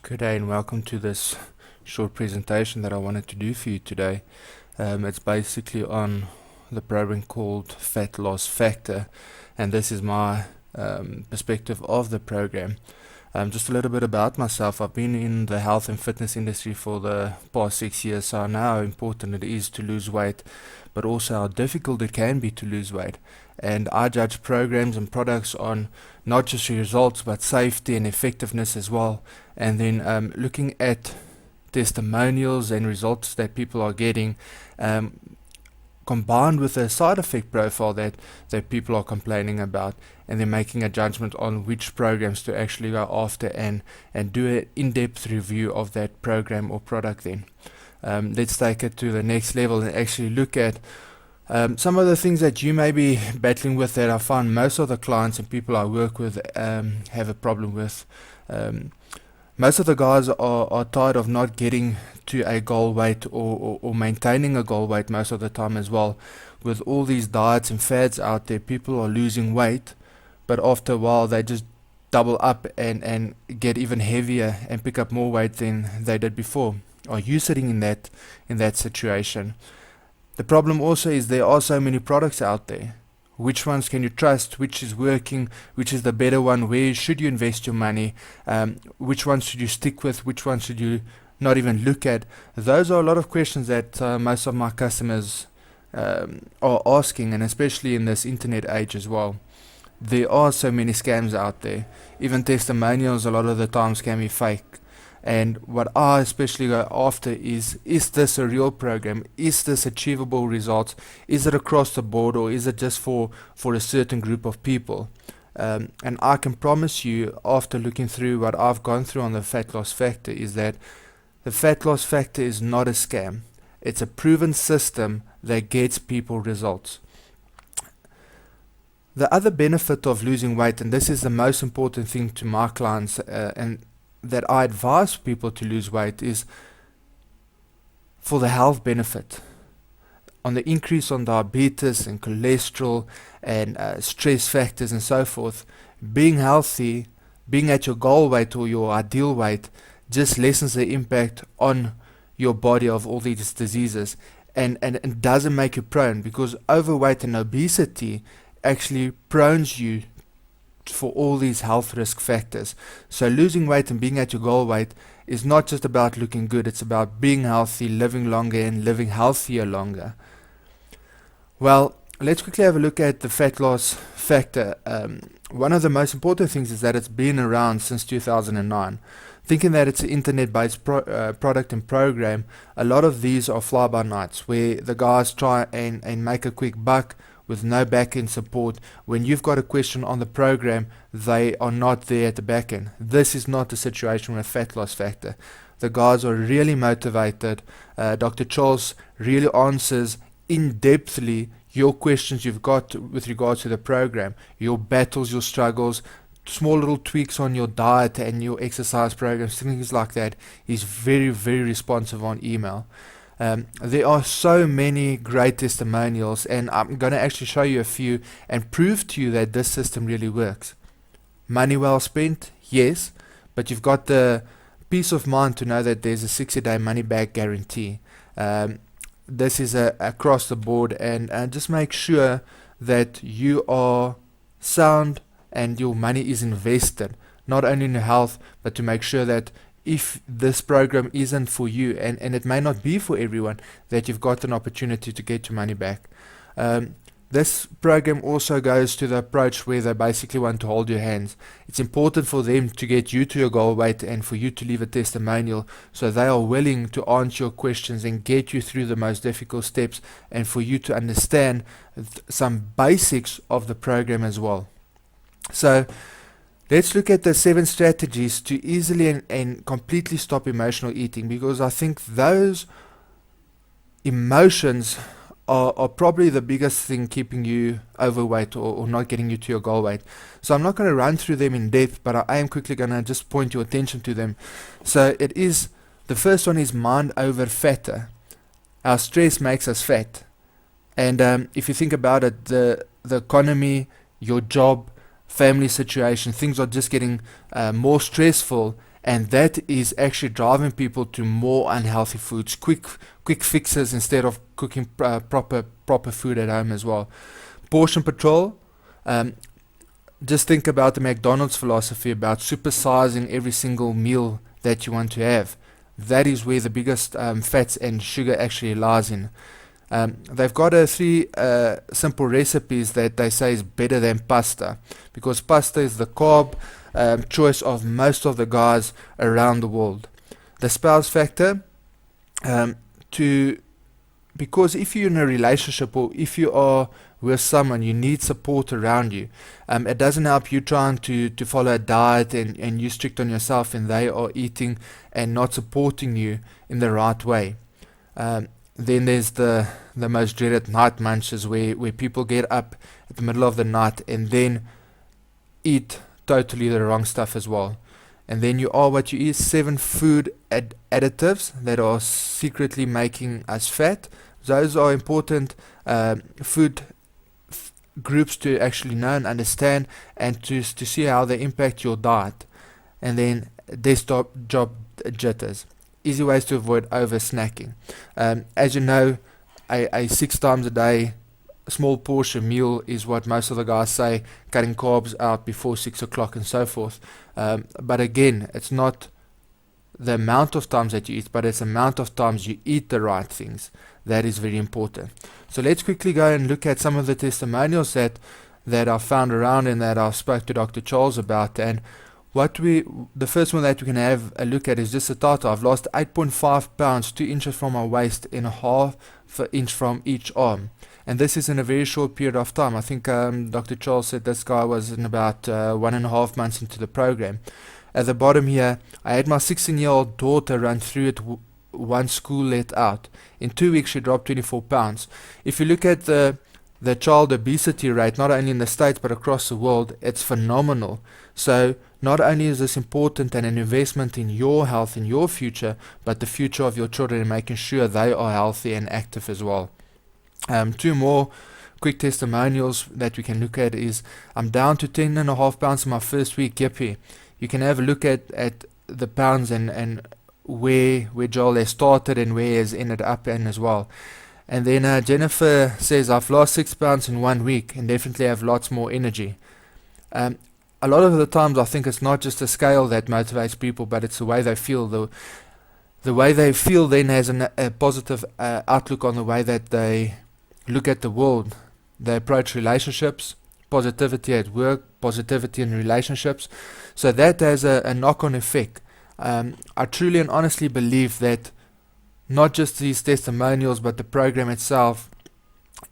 Good day and welcome to this short presentation that I wanted to do for you today. It's basically on the program called Fat Loss Factor, and this is my perspective of the program. Just a little bit about myself. I've been in the health and fitness industry for the past 6 years, so I know how important it is to lose weight, but also how difficult it can be to lose weight. And I judge programs and products on not just results, but safety and effectiveness as well. And then looking at testimonials and results that people are getting, combined with a side effect profile that people are complaining about, and then making a judgment on which programs to actually go after and do an in-depth review of that program or product then. Let's take it to the next level and actually look at some of the things that you may be battling with that I find most of the clients and people I work with have a problem with. Most of the guys are tired of not getting to a goal weight or maintaining a goal weight most of the time as well. With all these diets and fads out there, people are losing weight, but after a while they just double up and get even heavier and pick up more weight than they did before. Are you sitting in that situation? The problem also is there are so many products out there. Which ones can you trust? Which is working? Which is the better one? Where should you invest your money? Which ones should you stick with? Which ones should you not even look at? Those are a lot of questions that most of my customers are asking, and especially in this internet age as well. There are so many scams out there. Even testimonials a lot of the times can be fake. And what I especially go after is this a real program? Is this achievable results? Is it across the board, or is it just for a certain group of people? And I can promise you, after looking through what I've gone through on the Fat Loss Factor, is that the Fat Loss Factor is not a scam. It's a proven system that gets people results. The other benefit of losing weight, and this is the most important thing to my clients, and that I advise people to lose weight, is for the health benefit. On the increase on diabetes and cholesterol and stress factors and so forth, being healthy, being at your goal weight or your ideal weight, just lessens the impact on your body of all these diseases, and doesn't make you prone, because overweight and obesity actually prones you for all these health risk factors. So losing weight and being at your goal weight is not just about looking good, it's about being healthy, living longer, and living healthier longer. Well, let's quickly have a look at the Fat Loss Factor. One of the most important things is that it's been around since 2009. Thinking that it's an internet-based product and program, a lot of these are fly-by-nights, where the guys try and make a quick buck with no back-end support. When you've got a question on the program, they are not there at the back-end. This is not the situation with Fat Loss Factor. The guys are really motivated. Dr. Charles really answers in-depthly your questions you've got with regards to the program, your battles, your struggles, small little tweaks on your diet and your exercise programs, things like that. He's very, very responsive on email. There are so many great testimonials, and I'm going to actually show you a few and prove to you that this system really works. Money well spent, yes, but you've got the peace of mind to know that there's a 60-day money-back guarantee. This is across the board, and just make sure that you are sound and your money is invested, not only in your health, but to make sure that if this program isn't for you, and it may not be for everyone, that you've got an opportunity to get your money back. This program also goes to the approach where they basically want to hold your hands. It's important for them to get you to your goal weight and for you to leave a testimonial, so they are willing to answer your questions and get you through the most difficult steps, and for you to understand some basics of the program as well. So let's look at the 7 strategies to easily and completely stop emotional eating, because I think those emotions are probably the biggest thing keeping you overweight or not getting you to your goal weight. So I'm not going to run through them in depth, but I am quickly going to just point your attention to them. So the first one is mind over fatter. Our stress makes us fat. And if you think about it, the economy, your job, family situation, things are just getting more stressful, and that is actually driving people to more unhealthy foods, quick fixes instead of cooking proper food at home as well. Portion control. Just think about the McDonald's philosophy about supersizing every single meal that you want to have. That is where the biggest fats and sugar actually lies in. They've got three simple recipes that they say is better than pasta, because pasta is the carb choice of most of the guys around the world. The spouse factor, to because if you're in a relationship or if you are with someone, you need support around you. It doesn't help you trying to follow a diet and you strict on yourself and they are eating and not supporting you in the right way. Then there's the most dreaded night munches where people get up at the middle of the night and then eat totally the wrong stuff as well. And then you are what you eat. 7 food additives that are secretly making us fat. Those are important food groups to actually know and understand, and to see how they impact your diet. And then desktop job jitters. Easy ways to avoid over snacking. As you know, a 6 times a day small portion meal is what most of the guys say, cutting carbs out before 6 o'clock and so forth. But again, it's not the amount of times that you eat, but it's the amount of times you eat the right things. That is very important. So let's quickly go and look at some of the testimonials that I found around and that I spoke to Dr. Charles about. And the first one that we can have a look at is just the title. I've lost 8.5 pounds, 2 inches from my waist and a half inch from each arm. And this is in a very short period of time. I think Dr. Charles said this guy was in about 1.5 months into the program. At the bottom here, I had my 16-year-old daughter run through it once school let out. In 2 weeks, she dropped 24 pounds. If you look at the child obesity rate, not only in the States but across the world, it's phenomenal. So not only is this important and an investment in your health, in your future, but the future of your children and making sure they are healthy and active as well. 2 more quick testimonials that we can look at is, I'm down to 10.5 pounds in my first week. Yippee. You can have a look at the pounds and where Joel has started and where he has ended up in as well. And then Jennifer says, I've lost 6 pounds in 1 week and definitely have lots more energy. A lot of the times I think it's not just a scale that motivates people, but it's the way they feel. The way they feel then has a positive outlook on the way that they look at the world. They approach relationships, positivity at work, positivity in relationships. So that has a knock-on effect. I truly and honestly believe that not just these testimonials, but the program itself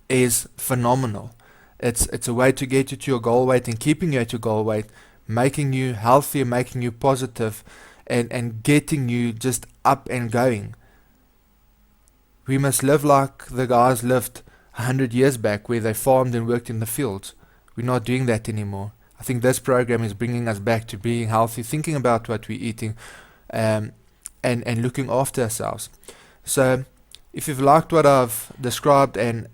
is phenomenal. It's a way to get you to your goal weight and keeping you at your goal weight, making you healthier, making you positive, and getting you just up and going. We must live like the guys lived 100 years back, where they farmed and worked in the fields. We're not doing that anymore. I think this program is bringing us back to being healthy, thinking about what we're eating, and looking after ourselves. So if you've liked what I've described and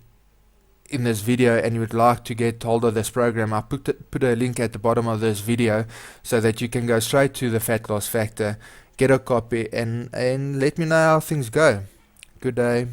in this video and you would like to get hold of this program, I'll put a link at the bottom of this video so that you can go straight to the Fat Loss Factor, get a copy, and let me know how things go. Good day.